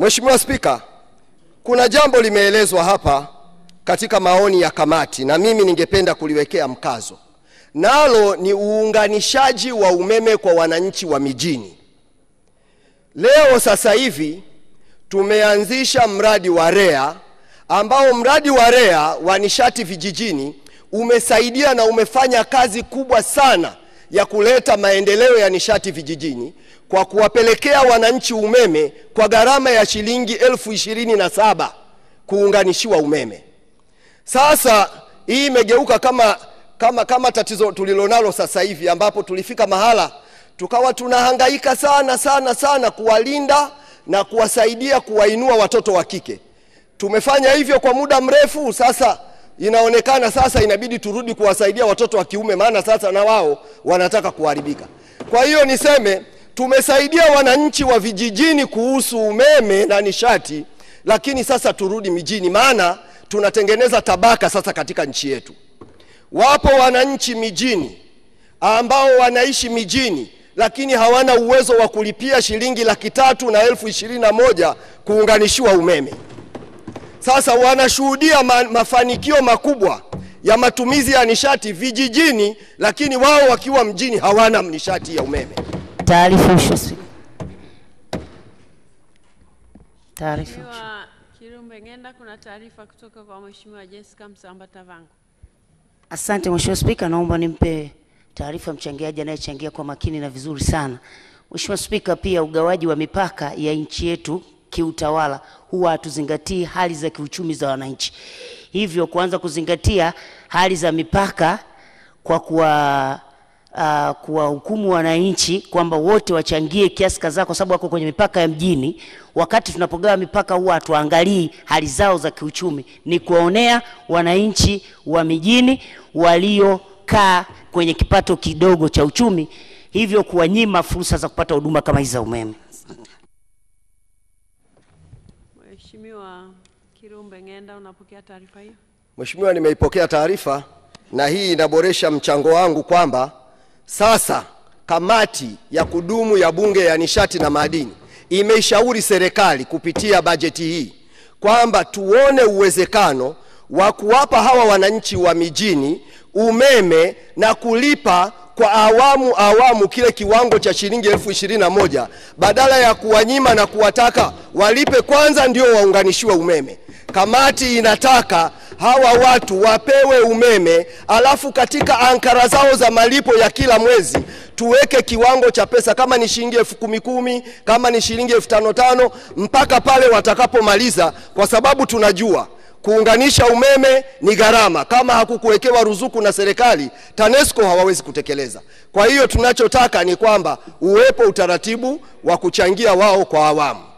Mheshimiwa Spika, kuna jambo limeelezwa hapa katika maoni ya kamati na mimi ningependa kuliwekea mkazo. Nalo ni uunganishaji wa umeme kwa wananchi wa mijini. Leo sasa hivi tumeanzisha mradi wa REA, ambao mradi wa REA wa nishati vijijini umesaidia na umefanya kazi kubwa sana ya kuleta maendeleo ya nishati vijijini kwa kuwapelekea wananchi umeme kwa gharama ya shilingi 27,000 kuunganishiwa umeme. Sasa hii imegeuka kama tatizo tulilonalo sasa hivi, ambapo tulifika mahala tukawa tunahangaika sana kuwalinda na kuwasaidia kuwainua watoto wa kike. Tumefanya hivyo kwa muda mrefu, sasa inaonekana sasa inabidi turudi kuwasaidia watoto wa kiume, maana sasa na wao wanataka kuharibika. Kwa hiyo niseme tumesaidia wananchi wa vijijini kuhusu umeme na nishati, lakini sasa turudi mijini, maana tunatengeneza tabaka sasa katika nchi yetu. Wapo wananchi mijini ambao wanaishi mijini lakini hawana uwezo wa kulipia shilingi 300,000 na 21,000 kuunganishiwa umeme. Sasa wanashuhudia mafanikio makubwa ya matumizi ya nishati vijijini, lakini wao wakiwa mjini hawana nishati ya umeme. Taarifa. Kirumbe Ngenda, kuna taarifa kutoka kwa Mheshimiwa Jessica Msambatavangu. Asante Mheshimiwa Spika, naomba nimpe taarifa mchangiaji anayechangia kwa makini na vizuri sana. Mheshimiwa Spika, pia ugawaji wa mipaka ya nchi yetu kiutawala huwa hatuzingatii hali za kiuchumi za wananchi. Hivyo kuanza kuzingatia hali za mipaka kwa kuwahukumu wananchi kwamba wote wachangie kiasi kadhaa kwa sababu wako kwenye mipaka ya mjini, wakati tunapogawa mipaka huwa hatuangalii hali zao za kiuchumi, ni kuwaonea wananchi wa mijini waliokaa kwenye kipato kidogo cha uchumi, hivyo kuwanyima fursa za kupata huduma kama hizi za umeme. Mheshimiwa Kirumbe Ngenda, unapokea taarifa hiyo? Mheshimiwa, nimeipokea taarifa na hii inaboresha mchango wangu kwamba sasa kamati ya kudumu ya Bunge ya Nishati na Madini imeishauri serikali kupitia bajeti hii kwamba tuone uwezekano wa kuwapa hawa wananchi wa mijini umeme na kulipa kwa awamu kile kiwango cha shilingi 21,000 badala ya kuwanyima na kuwataka walipe kwanza ndio waunganishiwe umeme. Kamati inataka hawa watu wapewe umeme, alafu katika ankara zao za malipo ya kila mwezi tuweke kiwango cha pesa, kama ni shilingi 10,000, kama ni shilingi 5,500 mpaka pale watakapomaliza, kwa sababu tunajua kuunganisha umeme ni gharama. Kama hakukuwekewa ruzuku na serikali, TANESCO hawawezi kutekeleza. Kwa hiyo tunachotaka ni kwamba uwepo utaratibu wa kuchangia wao kwa awamu.